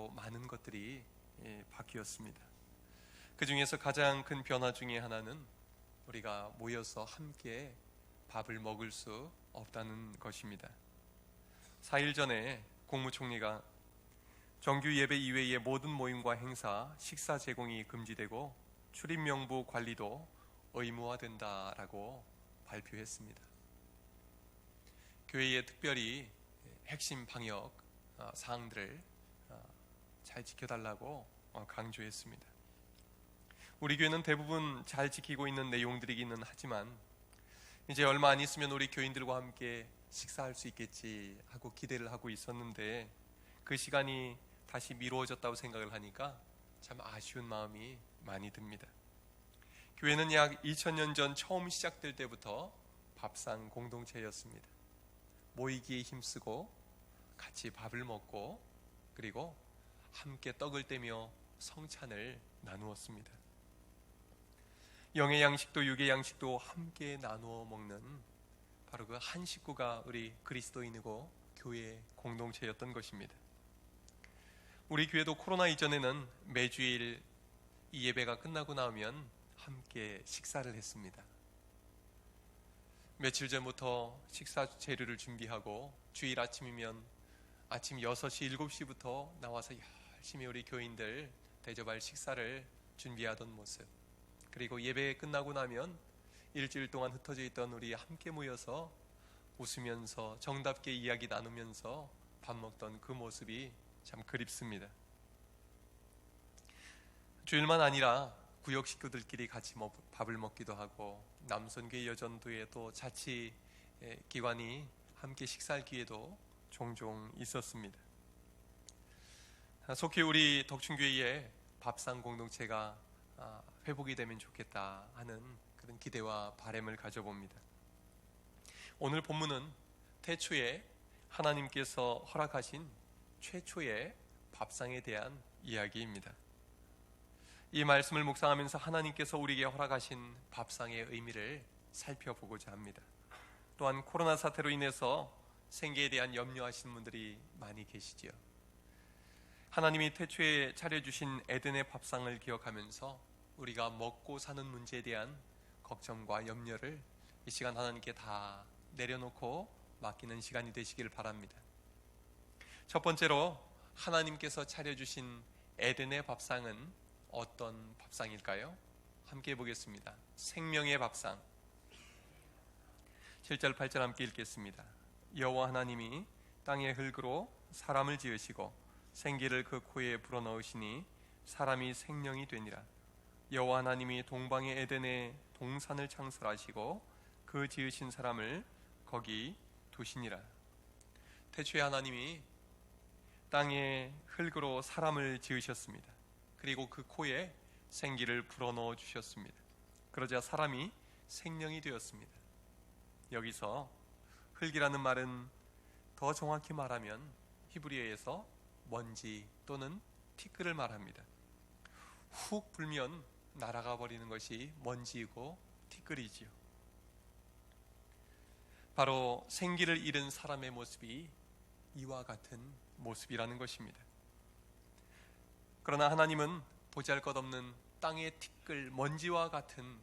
또 많은 것들이 바뀌었습니다. 그 중에서 가장 큰 변화 중에 하나는 우리가 모여서 함께 밥을 먹을 수 없다는 것입니다. 4일 전에 국무총리가 정규 예배 이외의 모든 모임과 행사, 식사 제공이 금지되고 출입 명부 관리도 의무화된다라고 발표했습니다. 교회에 특별히 핵심 방역 사항들을 잘 지켜달라고 강조했습니다. 우리 교회는 대부분 잘 지키고 있는 내용들이기는 하지만 이제 얼마 안 있으면 우리 교인들과 함께 식사할 수 있겠지 하고 기대를 하고 있었는데 그 시간이 다시 미루어졌다고 생각을 하니까 참 아쉬운 마음이 많이 듭니다. 교회는 약 2000년 전 처음 시작될 때부터 밥상 공동체였습니다. 모이기에 힘쓰고 같이 밥을 먹고 그리고 함께 떡을 떼며 성찬을 나누었습니다. 영의 양식도 육의 양식도 함께 나누어 먹는 바로 그 한 식구가 우리 그리스도인이고 교회의 공동체였던 것입니다. 우리 교회도 코로나 이전에는 매주일 이 예배가 끝나고 나면 함께 식사를 했습니다. 며칠 전부터 식사 재료를 준비하고 주일 아침이면 아침 6시, 7시부터 나와서 열심히 우리 교인들 대접할 식사를 준비하던 모습, 그리고 예배 끝나고 나면 일주일 동안 흩어져 있던 우리 함께 모여서 웃으면서 정답게 이야기 나누면서 밥 먹던 그 모습이 참 그립습니다. 주일만 아니라 구역 식구들끼리 같이 밥을 먹기도 하고 남선교회 여전도에 또 자치 기관이 함께 식사할 기회도 종종 있었습니다. 속히 우리 덕춘교회의 밥상 공동체가 회복이 되면 좋겠다 하는 그런 기대와 바람을 가져봅니다. 오늘 본문은 태초에 하나님께서 허락하신 최초의 밥상에 대한 이야기입니다. 이 말씀을 묵상하면서 하나님께서 우리에게 허락하신 밥상의 의미를 살펴보고자 합니다. 또한 코로나 사태로 인해서 생계에 대한 염려하시는 분들이 많이 계시지요. 하나님이 태초에 차려주신 에덴의 밥상을 기억하면서 우리가 먹고 사는 문제에 대한 걱정과 염려를 이 시간 하나님께 다 내려놓고 맡기는 시간이 되시길 바랍니다. 첫 번째로 하나님께서 차려주신 에덴의 밥상은 어떤 밥상일까요? 함께 보겠습니다. 생명의 밥상. 7절 8절 함께 읽겠습니다. 여호와 하나님이 땅의 흙으로 사람을 지으시고 생기를 그 코에 불어넣으시니 사람이 생명이 되니라. 여호와 하나님이 동방의 에덴에 동산을 창설하시고 그 지으신 사람을 거기 두시니라. 태초에 하나님이 땅의 흙으로 사람을 지으셨습니다. 그리고 그 코에 생기를 불어넣어 주셨습니다. 그러자 사람이 생명이 되었습니다. 여기서 흙이라는 말은 더 정확히 말하면 히브리어에서 먼지 또는 티끌을 말합니다. 훅 불면 날아가 버리는 것이 먼지이고 티끌이지요. 바로 생기를 잃은 사람의 모습이 이와 같은 모습이라는 것입니다. 그러나 하나님은 보잘것없는 땅의 티끌, 먼지와 같은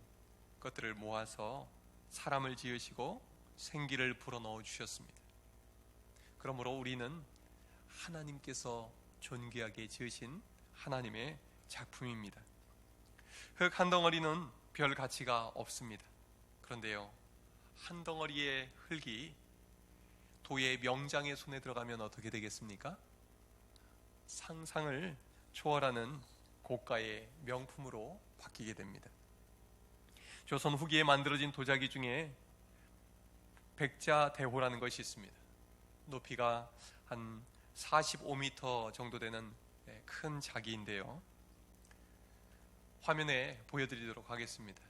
것들을 모아서 사람을 지으시고 생기를 불어넣어 주셨습니다. 그러므로 우리는 하나님께서 존귀하게 지으신 하나님의 작품입니다. 흙 한 덩어리는 별 가치가 없습니다. 그런데요, 한 덩어리의 흙이 도의 명장의 손에 들어가면 어떻게 되겠습니까? 상상을 초월하는 고가의 명품으로 바뀌게 됩니다. 조선 후기에 만들어진 도자기 중에 백자대호라는 것이 있습니다. 높이가 한 45m 정도 되는 큰 자기인데요, 화면에 보여드리도록 하겠습니다.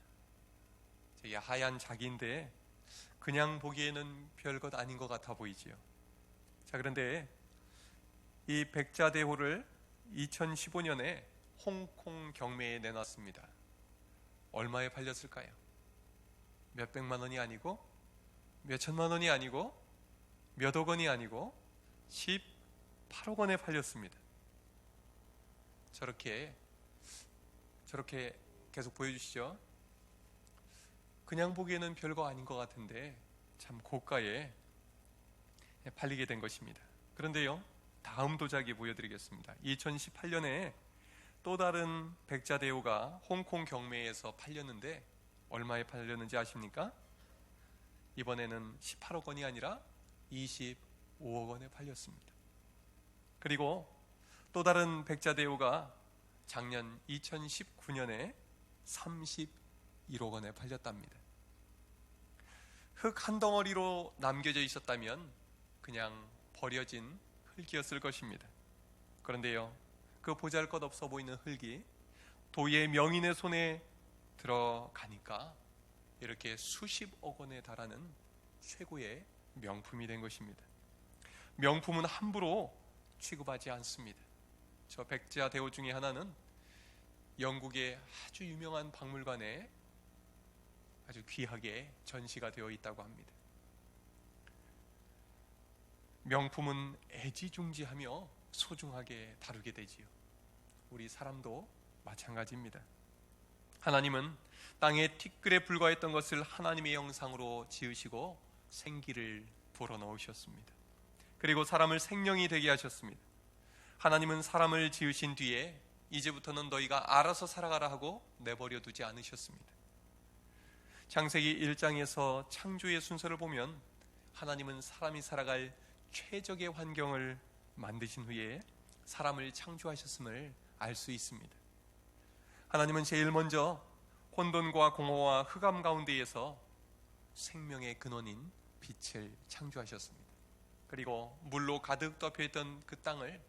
하얀 자기인데 그냥 보기에는 별것 아닌 것 같아 보이지요. 자, 그런데 이 백자대호를 2015년에 홍콩 경매에 내놨습니다. 얼마에 팔렸을까요? 몇 백만 원이 아니고 몇 천만 원이 아니고 몇 억 원이 아니고 18억 원에 팔렸습니다. 저렇게 계속 보여주시죠. 그냥 보기에는 별거 아닌 것 같은데 참 고가에 팔리게 된 것입니다. 그런데요, 다음 도자기 보여드리겠습니다. 2018년에 또 다른 백자대오가 홍콩 경매에서 팔렸는데 얼마에 팔렸는지 아십니까? 이번에는 18억 원이 아니라 25억 원에 팔렸습니다. 그리고 또 다른 백자대오가 작년 2019년에 31억 원에 팔렸답니다. 흙 한 덩어리로 남겨져 있었다면 그냥 버려진 흙이었을 것입니다. 그런데요, 그 보잘것없어 보이는 흙이 도의 명인의 손에 들어가니까 이렇게 수십억 원에 달하는 최고의 명품이 된 것입니다. 명품은 함부로 취급하지 않습니다. 저 백자대오 중에 하나는 영국의 아주 유명한 박물관에 아주 귀하게 전시가 되어 있다고 합니다. 명품은 애지중지하며 소중하게 다루게 되지요. 우리 사람도 마찬가지입니다. 하나님은 땅에 티끌에 불과했던 것을 하나님의 형상으로 지으시고 생기를 불어넣으셨습니다. 그리고 사람을 생명이 되게 하셨습니다. 하나님은 사람을 지으신 뒤에 이제부터는 너희가 알아서 살아가라 하고 내버려 두지 않으셨습니다. 창세기 1장에서 창조의 순서를 보면 하나님은 사람이 살아갈 최적의 환경을 만드신 후에 사람을 창조하셨음을 알 수 있습니다. 하나님은 제일 먼저 혼돈과 공허와 흑암 가운데에서 생명의 근원인 빛을 창조하셨습니다. 그리고 물로 가득 덮여있던 그 땅을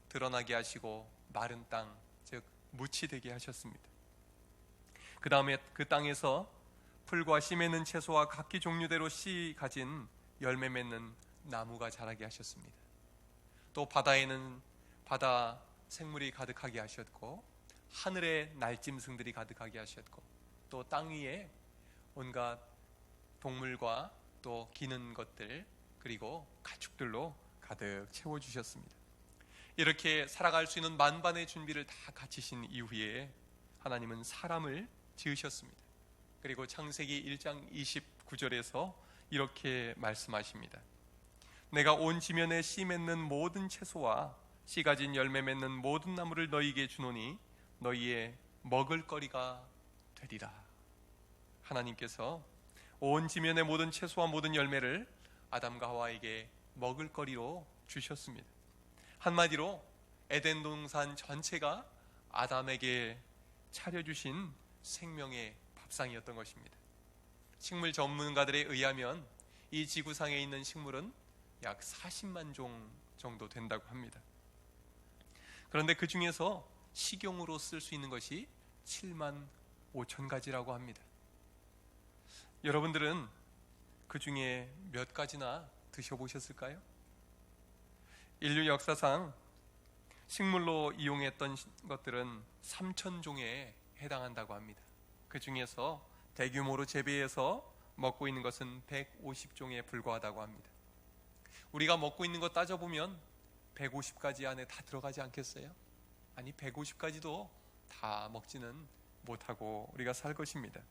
드러나게 하시고 마른 땅, 즉 묻이 되게 하셨습니다. 그 다음에 그 땅에서 풀과 씨 맺는 채소와 각기 종류대로 씨 가진 열매 맺는 나무가 자라게 하셨습니다. 또 바다에는 바다 생물이 가득하게 하셨고 하늘에 날짐승들이 가득하게 하셨고 또 땅 위에 온갖 동물과 또 기는 것들 그리고 가축들로 가득 채워주셨습니다. 이렇게 살아갈 수 있는 만반의 준비를 다 갖추신 이후에 하나님은 사람을 지으셨습니다. 그리고 창세기 1장 29절에서 이렇게 말씀하십니다. 내가 온 지면에 씨 맺는 모든 채소와 씨 가진 열매 맺는 모든 나무를 너희에게 주노니 너희의 먹을거리가 되리라. 하나님께서 온 지면의 모든 채소와 모든 열매를 아담과 하와에게 먹을거리로 주셨습니다. 한마디로 에덴 동산 전체가 아담에게 차려주신 생명의 밥상이었던 것입니다. 식물 전문가들에 의하면 이 지구상에 있는 식물은 약 40만 종 정도 된다고 합니다. 그런데 그 중에서 식용으로 쓸 수 있는 것이 7만 5천 가지라고 합니다. 여러분들은 그 중에 몇 가지나 드셔보셨을까요? 인류 역사상 식물로 이용했던 것들은 3천 종에 해당한다고 합니다. 그 중에서 대규모로 재배해서 먹고 있는 것은 150종에 불과하다고 합니다. 우리가 먹고 있는 것 따져보면 150가지 안에 다 들어가지 않겠어요? 아니 150가지도 다 먹지는 못하고 우리가 살 것입니다.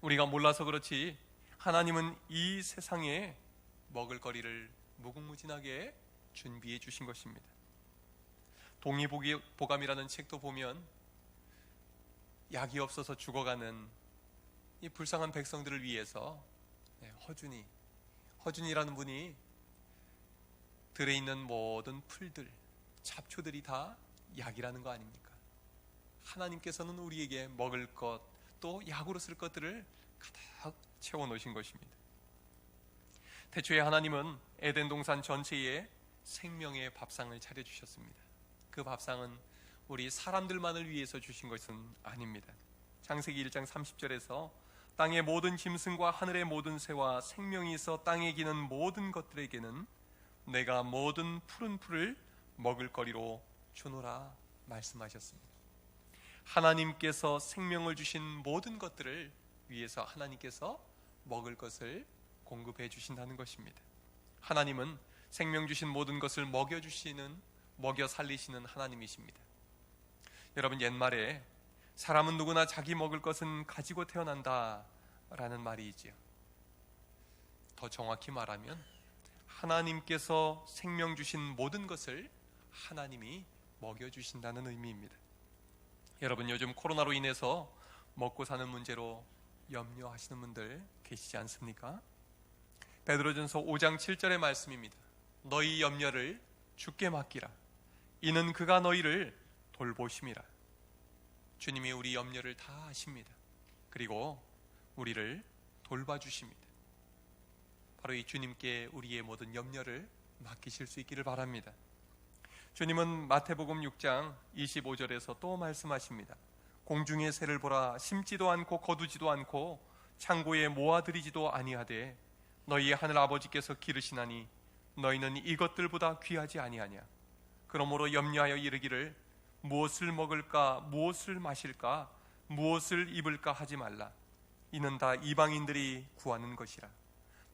우리가 몰라서 그렇지 하나님은 이 세상에 먹을거리를 무궁무진하게 준비해 주신 것입니다. 동의보감이라는 책도 보면 약이 없어서 죽어가는 이 불쌍한 백성들을 위해서 허준이라는 분이 들에 있는 모든 풀들, 잡초들이 다 약이라는 거 아닙니까? 하나님께서는 우리에게 먹을 것, 또 약으로 쓸 것들을 가득 채워놓으신 것입니다. 태초에 하나님은 에덴 동산 전체에 생명의 밥상을 차려주셨습니다. 그 밥상은 우리 사람들만을 위해서 주신 것은 아닙니다. 창세기 1장 30절에서 땅의 모든 짐승과 하늘의 모든 새와 생명이 있어 땅에 기는 모든 것들에게는 내가 모든 푸른 풀을 먹을거리로 주노라 말씀하셨습니다. 하나님께서 생명을 주신 모든 것들을 위해서 하나님께서 먹을 것을 공급해 주신다는 것입니다. 하나님은 생명 주신 모든 것을 먹여주시는 먹여 살리시는 하나님이십니다. 여러분, 옛말에 사람은 누구나 자기 먹을 것은 가지고 태어난다 라는 말이 있지요. 더 정확히 말하면 하나님께서 생명 주신 모든 것을 하나님이 먹여주신다는 의미입니다. 여러분, 요즘 코로나로 인해서 먹고 사는 문제로 염려하시는 분들 계시지 않습니까? 베드로전서 5장 7절의 말씀입니다. 너희 염려를 주께 맡기라. 이는 그가 너희를 돌보심이라. 주님이 우리 염려를 다 아십니다. 그리고 우리를 돌봐주십니다. 바로 이 주님께 우리의 모든 염려를 맡기실 수 있기를 바랍니다. 주님은 마태복음 6장 25절에서 또 말씀하십니다. 공중의 새를 보라. 심지도 않고 거두지도 않고 창고에 모아들이지도 아니하되 너희의 하늘 아버지께서 기르시나니 너희는 이것들보다 귀하지 아니하냐. 그러므로 염려하여 이르기를 무엇을 먹을까, 무엇을 마실까, 무엇을 입을까 하지 말라. 이는 다 이방인들이 구하는 것이라.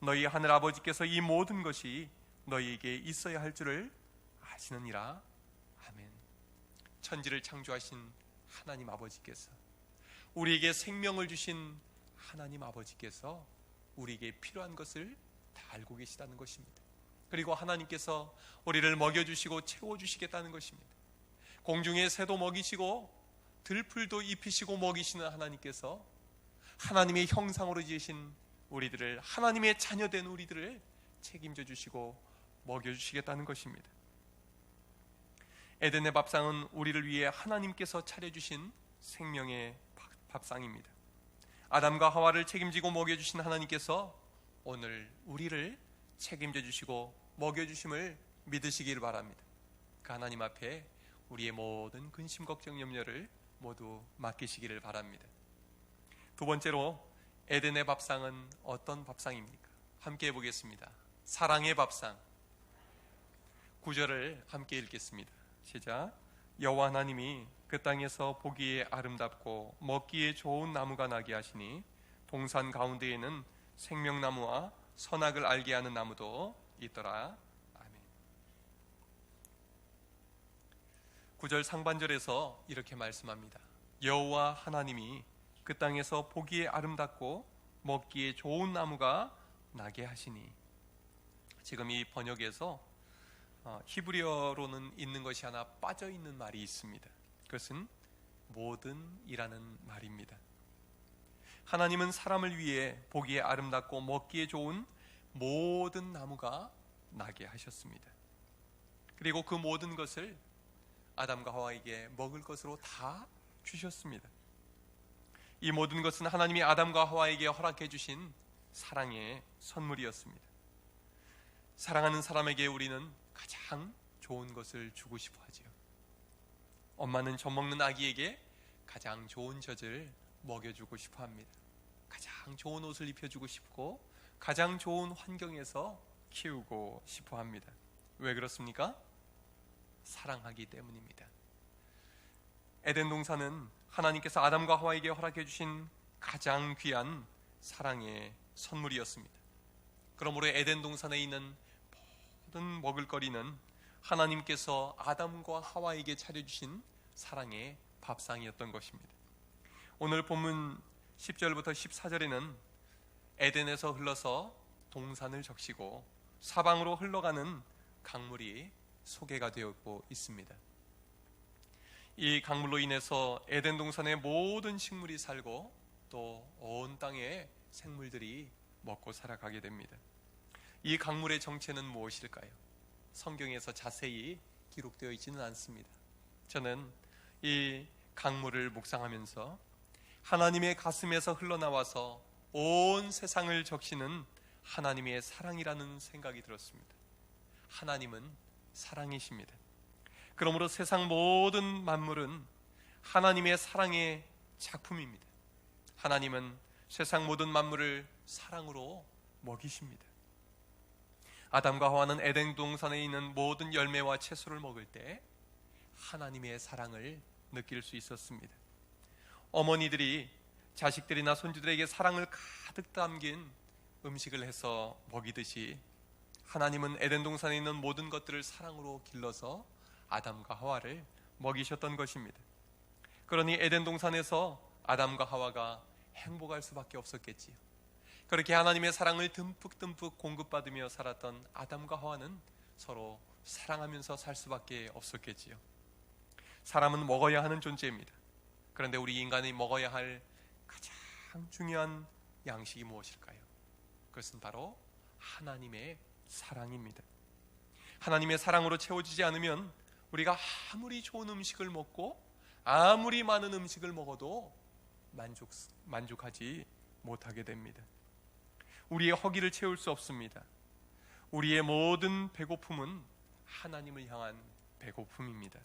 너희 하늘 아버지께서 이 모든 것이 너희에게 있어야 할 줄을 아시느니라. 아멘. 천지를 창조하신 하나님 아버지께서, 우리에게 생명을 주신 하나님 아버지께서 우리에게 필요한 것을 다 알고 계시다는 것입니다. 그리고 하나님께서 우리를 먹여주시고 채워주시겠다는 것입니다. 공중의 새도 먹이시고 들풀도 입히시고 먹이시는 하나님께서 하나님의 형상으로 지으신 우리들을, 하나님의 자녀된 우리들을 책임져 주시고 먹여주시겠다는 것입니다. 에덴의 밥상은 우리를 위해 하나님께서 차려주신 생명의 밥상입니다. 아담과 하와를 책임지고 먹여주신 하나님께서 오늘 우리를 책임져 주시고 먹여주심을 믿으시길 바랍니다. 그 하나님 앞에 우리의 모든 근심, 걱정, 염려를 모두 맡기시기를 바랍니다. 두 번째로, 에덴의 밥상은 어떤 밥상입니까? 함께 해보겠습니다. 사랑의 밥상. 9절을 함께 읽겠습니다. 시작. 여호와 하나님이 그 땅에서 보기에 아름답고 먹기에 좋은 나무가 나게 하시니 동산 가운데에는 생명나무와 선악을 알게 하는 나무도 있더라. 아멘. 9절 상반절에서 이렇게 말씀합니다. 여호와 하나님이 그 땅에서 보기에 아름답고 먹기에 좋은 나무가 나게 하시니. 지금 이 번역에서 히브리어로는 있는 것이 하나 빠져 있는 말이 있습니다. 그것은 모든이라는 말입니다. 하나님은 사람을 위해 보기에 아름답고 먹기에 좋은 모든 나무가 나게 하셨습니다. 그리고 그 모든 것을 아담과 하와에게 먹을 것으로 다 주셨습니다. 이 모든 것은 하나님이 아담과 하와에게 허락해 주신 사랑의 선물이었습니다. 사랑하는 사람에게 우리는 가장 좋은 것을 주고 싶어 하지요. 엄마는 젖 먹는 아기에게 가장 좋은 젖을 먹여주고 싶어 합니다. 가장 좋은 옷을 입혀주고 싶고 가장 좋은 환경에서 키우고 싶어 합니다. 왜 그렇습니까? 사랑하기 때문입니다. 에덴 동산은 하나님께서 아담과 하와에게 허락해 주신 가장 귀한 사랑의 선물이었습니다. 그러므로 에덴 동산에 있는 모든 먹을거리는 하나님께서 아담과 하와에게 차려주신 사랑의 밥상이었던 것입니다. 오늘 본문 10절부터 14절에는 에덴에서 흘러서 동산을 적시고 사방으로 흘러가는 강물이 소개가 되고 있습니다. 이 강물로 인해서 에덴 동산의 모든 식물이 살고 또 온 땅의 생물들이 먹고 살아가게 됩니다. 이 강물의 정체는 무엇일까요? 성경에서 자세히 기록되어 있지는 않습니다. 저는 이 강물을 묵상하면서 하나님의 가슴에서 흘러나와서 온 세상을 적시는 하나님의 사랑이라는 생각이 들었습니다. 하나님은 사랑이십니다. 그러므로 세상 모든 만물은 하나님의 사랑의 작품입니다. 하나님은 세상 모든 만물을 사랑으로 먹이십니다. 아담과 하와는 에덴 동산에 있는 모든 열매와 채소를 먹을 때 하나님의 사랑을 느낄 수 있었습니다. 어머니들이 자식들이나 손주들에게 사랑을 가득 담긴 음식을 해서 먹이듯이 하나님은 에덴 동산에 있는 모든 것들을 사랑으로 길러서 아담과 하와를 먹이셨던 것입니다. 그러니 에덴 동산에서 아담과 하와가 행복할 수밖에 없었겠지요. 그렇게 하나님의 사랑을 듬뿍듬뿍 공급받으며 살았던 아담과 하와는 서로 사랑하면서 살 수밖에 없었겠지요. 사람은 먹어야 하는 존재입니다. 그런데 우리 인간이 먹어야 할 가장 중요한 양식이 무엇일까요? 그것은 바로 하나님의 사랑입니다. 하나님의 사랑으로 채워지지 않으면 우리가 아무리 좋은 음식을 먹고 아무리 많은 음식을 먹어도 만족하지 못하게 됩니다. 우리의 허기를 채울 수 없습니다. 우리의 모든 배고픔은 하나님을 향한 배고픔입니다.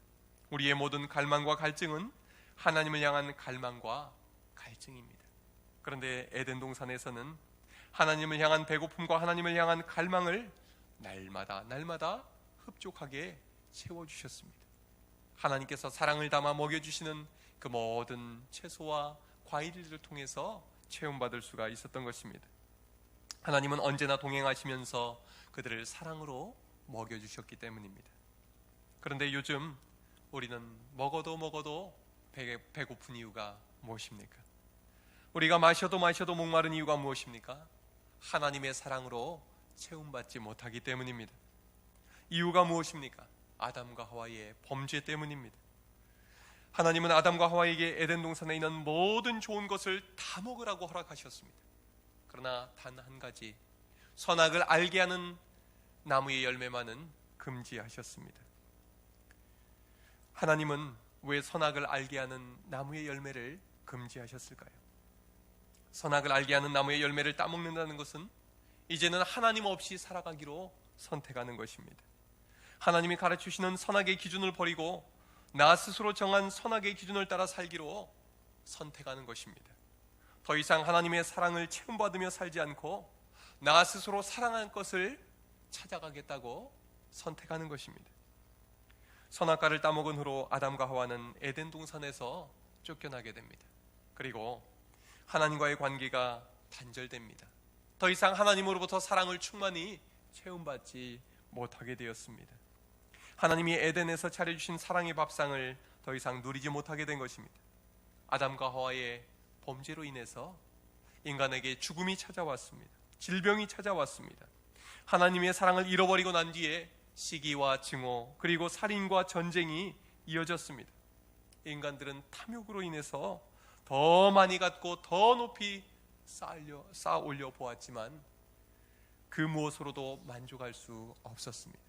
우리의 모든 갈망과 갈증은 하나님을 향한 갈망과 갈증입니다. 그런데 에덴 동산에서는 하나님을 향한 배고픔과 하나님을 향한 갈망을 날마다 흡족하게 채워주셨습니다. 하나님께서 사랑을 담아 먹여주시는 그 모든 채소와 과일들을 통해서 체험받을 수가 있었던 것입니다. 하나님은 언제나 동행하시면서 그들을 사랑으로 먹여주셨기 때문입니다. 그런데 요즘 우리는 먹어도 배고픈 이유가 무엇입니까? 우리가 마셔도 목마른 이유가 무엇입니까? 하나님의 사랑으로 채움받지 못하기 때문입니다. 이유가 무엇입니까? 아담과 하와의 범죄 때문입니다. 하나님은 아담과 하와에게 에덴 동산에 있는 모든 좋은 것을 다 먹으라고 허락하셨습니다. 그러나 단 한 가지, 선악을 알게 하는 나무의 열매만은 금지하셨습니다. 하나님은 왜 선악을 알게 하는 나무의 열매를 금지하셨을까요? 선악을 알게 하는 나무의 열매를 따먹는다는 것은 이제는 하나님 없이 살아가기로 선택하는 것입니다. 하나님이 가르치시는 선악의 기준을 버리고 나 스스로 정한 선악의 기준을 따라 살기로 선택하는 것입니다. 더 이상 하나님의 사랑을 체험받으며 살지 않고 나 스스로 사랑할 것을 찾아가겠다고 선택하는 것입니다. 선악과를 따먹은 후로 아담과 하와는 에덴 동산에서 쫓겨나게 됩니다. 그리고 하나님과의 관계가 단절됩니다. 더 이상 하나님으로부터 사랑을 충만히 체험받지 못하게 되었습니다. 하나님이 에덴에서 차려주신 사랑의 밥상을 더 이상 누리지 못하게 된 것입니다. 아담과 하와의 범죄로 인해서 인간에게 죽음이 찾아왔습니다. 질병이 찾아왔습니다. 하나님의 사랑을 잃어버리고 난 뒤에 시기와 증오 그리고 살인과 전쟁이 이어졌습니다. 인간들은 탐욕으로 인해서 더 많이 갖고 더 높이 쌓아 올려 보았지만 그 무엇으로도 만족할 수 없었습니다.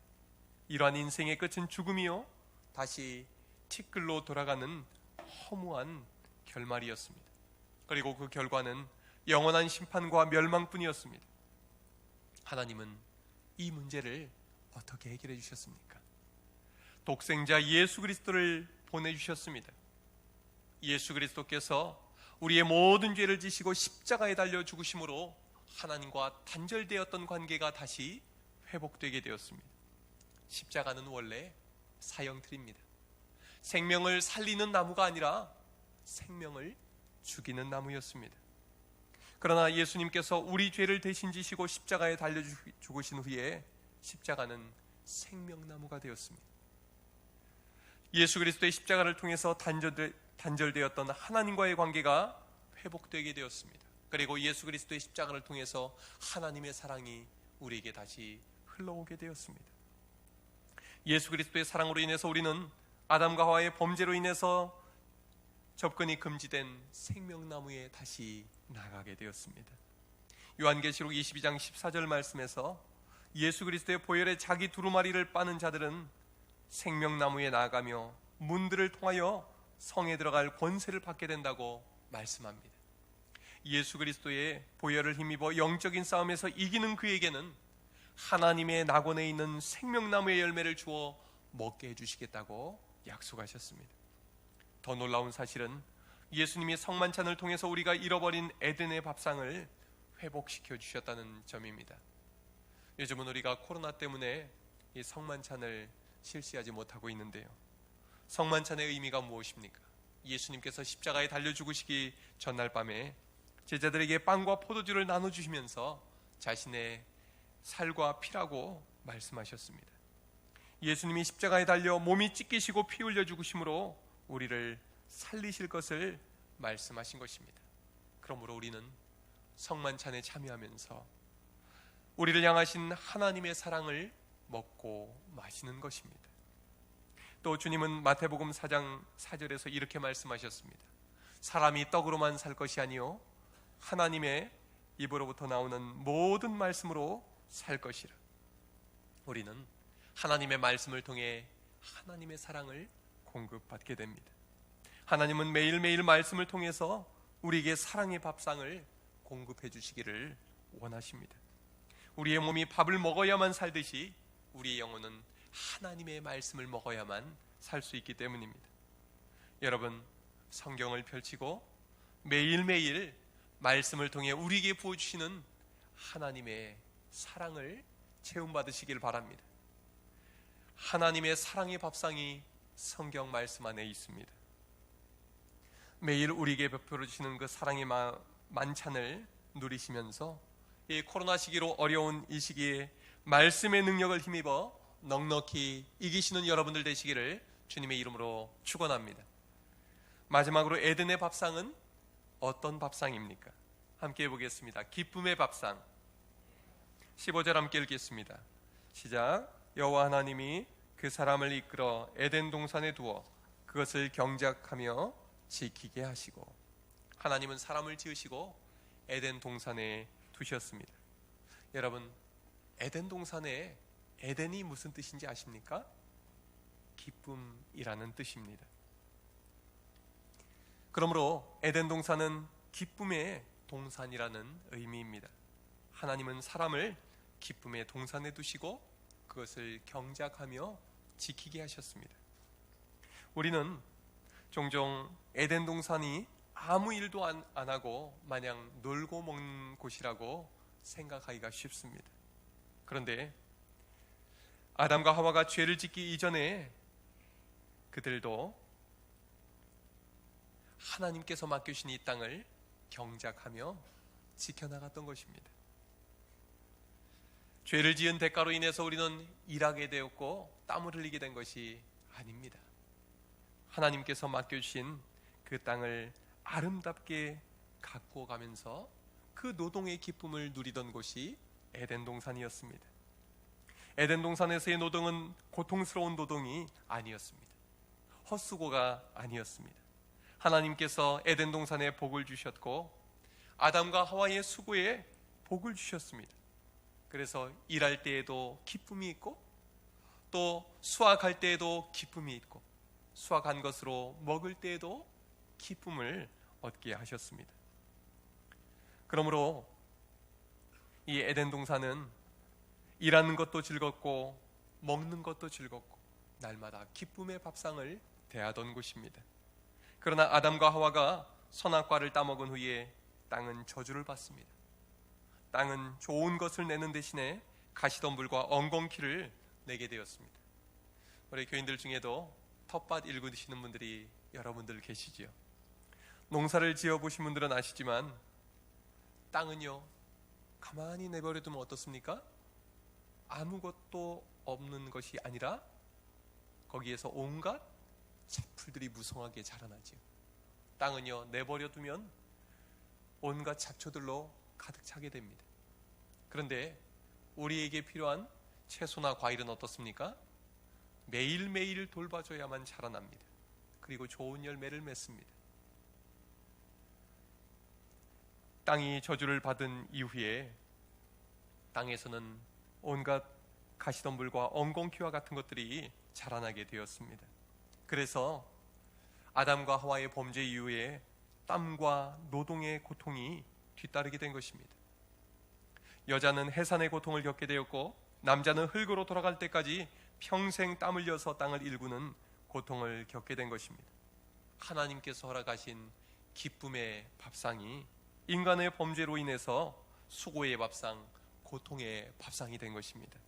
이러한 인생의 끝은 죽음이요 다시 티끌로 돌아가는 허무한 결말이었습니다. 그리고 그 결과는 영원한 심판과 멸망뿐이었습니다. 하나님은 이 문제를 어떻게 해결해 주셨습니까? 독생자 예수 그리스도를 보내주셨습니다. 예수 그리스도께서 우리의 모든 죄를 지시고 십자가에 달려 죽으심으로 하나님과 단절되었던 관계가 다시 회복되게 되었습니다. 십자가는 원래 사형틀입니다. 생명을 살리는 나무가 아니라 생명을 죽이는 나무였습니다. 그러나 예수님께서 우리 죄를 대신 지시고 십자가에 달려 죽으신 후에 십자가는 생명나무가 되었습니다. 예수 그리스도의 십자가를 통해서 단절되었던 하나님과의 관계가 회복되게 되었습니다. 그리고 예수 그리스도의 십자가를 통해서 하나님의 사랑이 우리에게 다시 흘러오게 되었습니다. 예수 그리스도의 사랑으로 인해서 우리는 아담과 하와의 범죄로 인해서 접근이 금지된 생명나무에 다시 나가게 되었습니다. 요한계시록 22장 14절 말씀에서 예수 그리스도의 보혈에 자기 두루마리를 빠는 자들은 생명나무에 나아가며 문들을 통하여 성에 들어갈 권세를 받게 된다고 말씀합니다. 예수 그리스도의 보혈을 힘입어 영적인 싸움에서 이기는 그에게는 하나님의 낙원에 있는 생명나무의 열매를 주어 먹게 해주시겠다고 약속하셨습니다. 더 놀라운 사실은 예수님이 성만찬을 통해서 우리가 잃어버린 에덴의 밥상을 회복시켜 주셨다는 점입니다. 요즘은 우리가 코로나 때문에 이 성만찬을 실시하지 못하고 있는데요. 성만찬의 의미가 무엇입니까? 예수님께서 십자가에 달려 죽으시기 전날 밤에 제자들에게 빵과 포도주를 나눠주시면서 자신의 살과 피라고 말씀하셨습니다. 예수님이 십자가에 달려 몸이 찢기시고 피 흘려 죽으심으로 우리를 살리실 것을 말씀하신 것입니다. 그러므로 우리는 성만찬에 참여하면서 우리를 향하신 하나님의 사랑을 먹고 마시는 것입니다. 또 주님은 마태복음 4장 4절에서 이렇게 말씀하셨습니다. 사람이 떡으로만 살 것이 아니요 하나님의 입으로부터 나오는 모든 말씀으로 살 것이라. 우리는 하나님의 말씀을 통해 하나님의 사랑을 공급받게 됩니다. 하나님은 매일매일 말씀을 통해서 우리에게 사랑의 밥상을 공급해 주시기를 원하십니다. 우리의 몸이 밥을 먹어야만 살듯이 우리의 영혼은 하나님의 말씀을 먹어야만 살 수 있기 때문입니다. 여러분, 성경을 펼치고 매일매일 말씀을 통해 우리에게 부어주시는 하나님의 사랑을 체험받으시길 바랍니다. 하나님의 사랑의 밥상이 성경 말씀 안에 있습니다. 매일 우리에게 베풀어 주시는 그 사랑의 만찬을 누리시면서 이 코로나 시기로 어려운 이 시기에 말씀의 능력을 힘입어 넉넉히 이기시는 여러분들 되시기를 주님의 이름으로 축원합니다. 마지막으로 에덴의 밥상은 어떤 밥상입니까? 함께 해보겠습니다. 기쁨의 밥상. 15절 함께 읽겠습니다. 시작. 여호와 하나님이 그 사람을 이끌어 에덴 동산에 두어 그것을 경작하며 지키게 하시고. 하나님은 사람을 지으시고 에덴 동산에 두셨습니다. 여러분, 에덴 동산에 에덴이 무슨 뜻인지 아십니까? 기쁨이라는 뜻입니다. 그러므로 에덴 동산은 기쁨의 동산이라는 의미입니다. 하나님은 사람을 기쁨의 동산에 두시고 그것을 경작하며 지키게 하셨습니다. 우리는 종종 에덴 동산이 아무 일도 안 하고 마냥 놀고 먹는 곳이라고 생각하기가 쉽습니다. 그런데 아담과 하와가 죄를 짓기 이전에 그들도 하나님께서 맡겨주신 이 땅을 경작하며 지켜나갔던 것입니다. 죄를 지은 대가로 인해서 우리는 일하게 되었고 땀을 흘리게 된 것이 아닙니다. 하나님께서 맡겨주신 그 땅을 아름답게 가꾸어 가면서 그 노동의 기쁨을 누리던 곳이 에덴 동산이었습니다. 에덴 동산에서의 노동은 고통스러운 노동이 아니었습니다. 헛수고가 아니었습니다. 하나님께서 에덴 동산에 복을 주셨고 아담과 하와의 수고에 복을 주셨습니다. 그래서 일할 때에도 기쁨이 있고 또 수확할 때에도 기쁨이 있고 수확한 것으로 먹을 때에도 기쁨을 얻게 하셨습니다. 그러므로 이 에덴 동산은 일하는 것도 즐겁고 먹는 것도 즐겁고 날마다 기쁨의 밥상을 대하던 곳입니다. 그러나 아담과 하와가 선악과를 따먹은 후에 땅은 저주를 받습니다. 땅은 좋은 것을 내는 대신에 가시덤불과 엉겅퀴를 내게 되었습니다. 우리 교인들 중에도 텃밭 일구시는 분들이 여러분들 계시지요. 농사를 지어보신 분들은 아시지만 땅은요 가만히 내버려두면 어떻습니까? 아무것도 없는 것이 아니라 거기에서 온갖 잡풀들이 무성하게 자라나지요. 땅은요 내버려두면 온갖 잡초들로 가득 차게 됩니다. 그런데 우리에게 필요한 채소나 과일은 어떻습니까? 매일매일 돌봐줘야만 자라납니다. 그리고 좋은 열매를 맺습니다. 땅이 저주를 받은 이후에 땅에서는 온갖 가시덤불과 엉겅퀴와 같은 것들이 자라나게 되었습니다. 그래서 아담과 하와의 범죄 이후에 땀과 노동의 고통이 뒤따르게 된 것입니다. 여자는 해산의 고통을 겪게 되었고 남자는 흙으로 돌아갈 때까지 평생 땀 흘려서 땅을 일구는 고통을 겪게 된 것입니다. 하나님께서 허락하신 기쁨의 밥상이 인간의 범죄로 인해서 수고의 밥상, 고통의 밥상이 된 것입니다.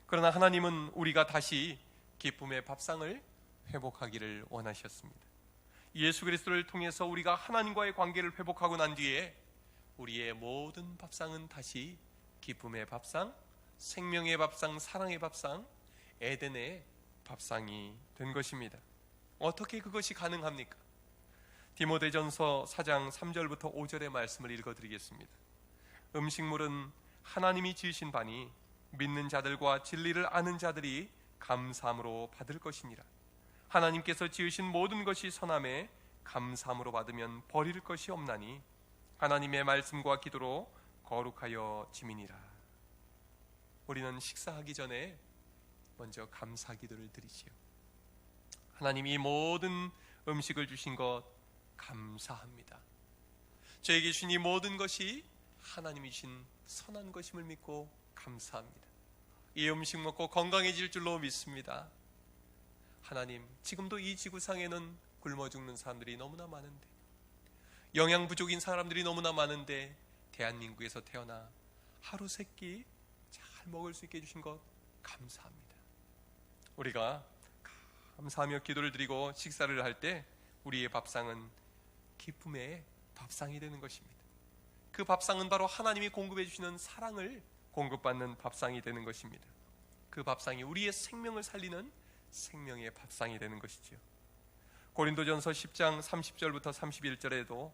그러나 하나님은 우리가 다시 기쁨의 밥상을 회복하기를 원하셨습니다. 예수 그리스도를 통해서 우리가 하나님과의 관계를 회복하고 난 뒤에 우리의 모든 밥상은 다시 기쁨의 밥상, 생명의 밥상, 사랑의 밥상, 에덴의 밥상이 된 것입니다. 어떻게 그것이 가능합니까? 디모데전서 4장 3절부터 5절의 말씀을 읽어드리겠습니다. 음식물은 하나님이 지으신 바니 믿는 자들과 진리를 아는 자들이 감사함으로 받을 것이니라. 하나님께서 지으신 모든 것이 선함에 감사함으로 받으면 버릴 것이 없나니 하나님의 말씀과 기도로 거룩하여 지민이라. 우리는 식사하기 전에 먼저 감사 기도를 드리지요. 하나님이 모든 음식을 주신 것 감사합니다. 저에게 주신 이 모든 것이 하나님이 주신 선한 것임을 믿고 감사합니다. 이 음식 먹고 건강해질 줄로 믿습니다. 하나님, 지금도 이 지구상에는 굶어 죽는 사람들이 너무나 많은데, 영양 부족인 사람들이 너무나 많은데, 대한민국에서 태어나 하루 세 끼 잘 먹을 수 있게 해주신 것 감사합니다. 우리가 감사하며 기도를 드리고 식사를 할 때 우리의 밥상은 기쁨의 밥상이 되는 것입니다. 그 밥상은 바로 하나님이 공급해 주시는 사랑을 공급받는 밥상이 되는 것입니다. 그 밥상이 우리의 생명을 살리는 생명의 밥상이 되는 것이지요. 고린도전서 10장 30절부터 31절에도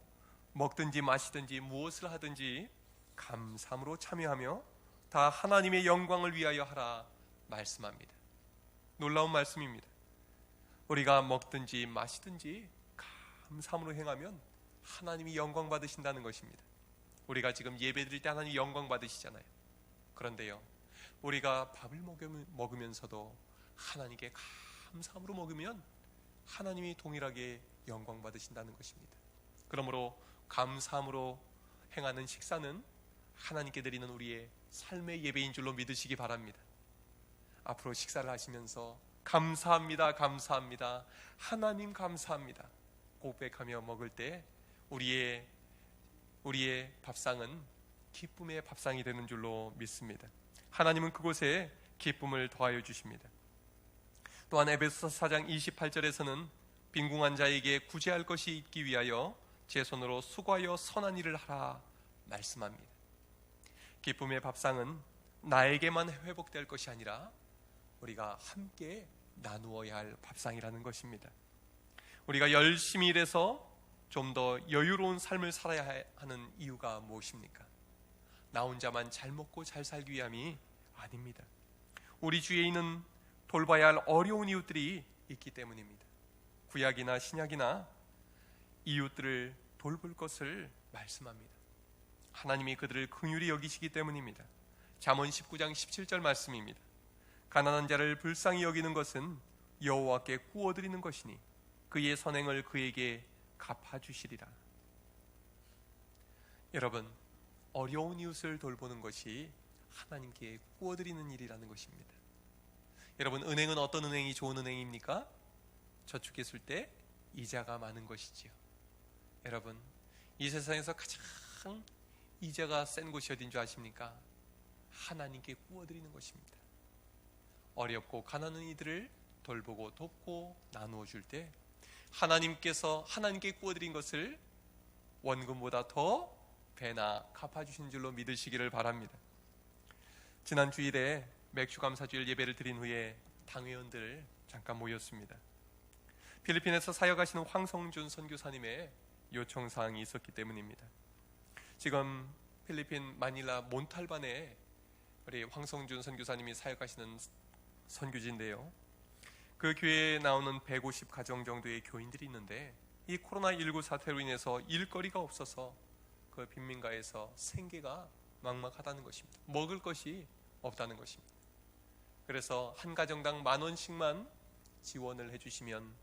먹든지 마시든지 무엇을 하든지 감사함으로 참여하며 다 하나님의 영광을 위하여 하라 말씀합니다. 놀라운 말씀입니다. 우리가 먹든지 마시든지 감사함으로 행하면 하나님이 영광 받으신다는 것입니다. 우리가 지금 예배 드릴 때 하나님 영광 받으시잖아요. 그런데요, 우리가 밥을 먹으면서도 하나님께 감사함으로 먹으면 하나님이 동일하게 영광 받으신다는 것입니다. 그러므로 감사함으로 행하는 식사는 하나님께 드리는 우리의 삶의 예배인 줄로 믿으시기 바랍니다. 앞으로 식사를 하시면서 감사합니다, 감사합니다, 하나님 감사합니다 고백하며 먹을 때 우리의 밥상은 기쁨의 밥상이 되는 줄로 믿습니다. 하나님은 그곳에 기쁨을 더하여 주십니다. 또한 에베소서 4장 28절에서는 빈궁한 자에게 구제할 것이 있기 위하여 제 손으로 수고하여 선한 일을 하라 말씀합니다. 기쁨의 밥상은 나에게만 회복될 것이 아니라 우리가 함께 나누어야 할 밥상이라는 것입니다. 우리가 열심히 일해서 좀 더 여유로운 삶을 살아야 하는 이유가 무엇입니까? 나 혼자만 잘 먹고 잘 살기 위함이 아닙니다. 우리 주위에 있는 돌봐야 할 어려운 이웃들이 있기 때문입니다. 구약이나 신약이나 이웃들을 돌볼 것을 말씀합니다. 하나님이 그들을 긍휼히 여기시기 때문입니다. 잠언 19장 17절 말씀입니다. 가난한 자를 불쌍히 여기는 것은 여호와께 구워드리는 것이니 그의 선행을 그에게 갚아주시리라. 여러분, 어려운 이웃을 돌보는 것이 하나님께 구워드리는 일이라는 것입니다. 여러분, 은행은 어떤 은행이 좋은 은행입니까? 저축했을 때 이자가 많은 것이지요. 여러분, 이 세상에서 가장 이자가 센 곳이 어딘 줄 아십니까? 하나님께 구워드리는 것입니다. 어렵고 가난한 이들을 돌보고 돕고 나누어 줄 때 하나님께 구워드린 것을 원금보다 더 배나 갚아주신 줄로 믿으시기를 바랍니다. 지난 주일에 맥주감사주일 예배를 드린 후에 당회원들 잠깐 모였습니다. 필리핀에서 사역하시는 황성준 선교사님의 요청사항이 있었기 때문입니다. 지금 필리핀 마닐라 몬탈반에 우리 황성준 선교사님이 사역하시는 선교지인데요, 그 교회에 나오는 150가정 정도의 교인들이 있는데 이 코로나19 사태로 인해서 일거리가 없어서 그 빈민가에서 생계가 막막하다는 것입니다. 먹을 것이 없다는 것입니다. 그래서 한 가정당 10,000원씩만 지원을 해주시면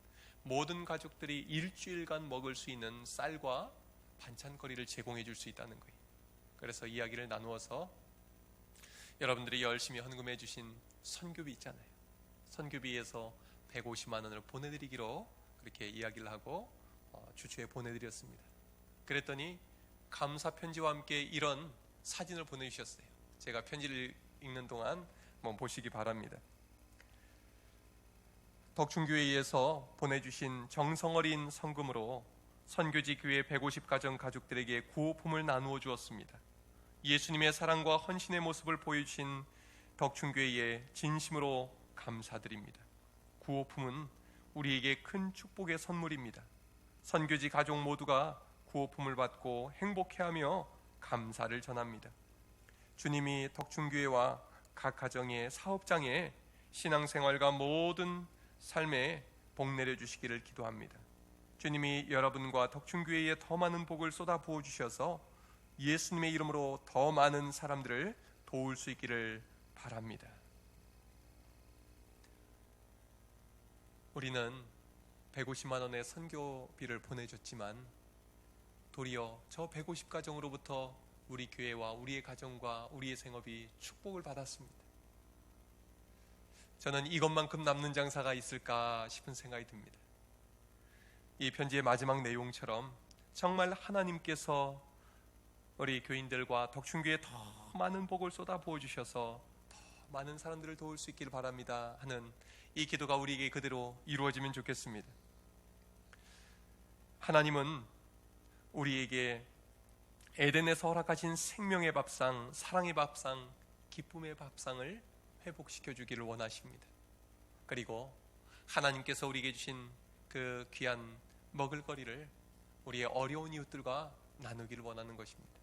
모든 가족들이 일주일간 먹을 수 있는 쌀과 반찬거리를 제공해 줄 수 있다는 거예요. 그래서 이야기를 나누어서 여러분들이 열심히 헌금해 주신 선교비 있잖아요. 선교비에서 150만 원을 보내드리기로 그렇게 이야기를 하고 주초에 보내드렸습니다. 그랬더니 감사 편지와 함께 이런 사진을 보내주셨어요. 제가 편지를 읽는 동안 한번 보시기 바랍니다. 덕충교회에서 보내주신 정성어린 성금으로 선교지 교회 150가정 가족들에게 구호품을 나누어 주었습니다. 예수님의 사랑과 헌신의 모습을 보여주신 덕충교회에 진심으로 감사드립니다. 구호품은 우리에게 큰 축복의 선물입니다. 선교지 가족 모두가 구호품을 받고 행복해하며 감사를 전합니다. 주님이 덕충교회와 각 가정의 사업장에 신앙생활과 모든 삶에 복 내려주시기를 기도합니다. 주님이 여러분과 덕충교회에 더 많은 복을 쏟아 부어주셔서 예수님의 이름으로 더 많은 사람들을 도울 수 있기를 바랍니다. 우리는 150만 원의 선교비를 보내줬지만 도리어 저 150가정으로부터 우리 교회와 우리의 가정과 우리의 생업이 축복을 받았습니다. 저는 이것만큼 남는 장사가 있을까 싶은 생각이 듭니다. 이 편지의 마지막 내용처럼 정말 하나님께서 우리 교인들과 덕충교회에 더 많은 복을 쏟아 부어주셔서 더 많은 사람들을 도울 수 있기를 바랍니다 하는 이 기도가 우리에게 그대로 이루어지면 좋겠습니다. 하나님은 우리에게 에덴에서 허락하신 생명의 밥상, 사랑의 밥상, 기쁨의 밥상을 회복시켜 주기를 원하십니다. 그리고 하나님께서 우리에게 주신 그 귀한 먹을거리를 우리의 어려운 이웃들과 나누기를 원하는 것입니다.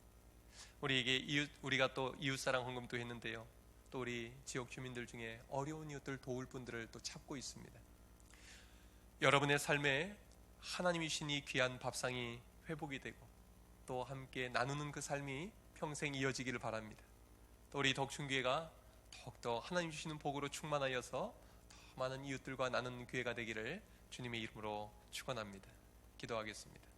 우리가 또 이웃사랑 헌금도 했는데요, 또 우리 지역 주민들 중에 어려운 이웃들 도울 분들을 또 찾고 있습니다. 여러분의 삶에 하나님이 주신 이 귀한 밥상이 회복이 되고 또 함께 나누는 그 삶이 평생 이어지기를 바랍니다. 또 우리 덕충교회가 더욱더 하나님 주시는 복으로 충만하여서 더 많은 이웃들과 나누는 교회가 되기를 주님의 이름으로 축원합니다. 기도하겠습니다.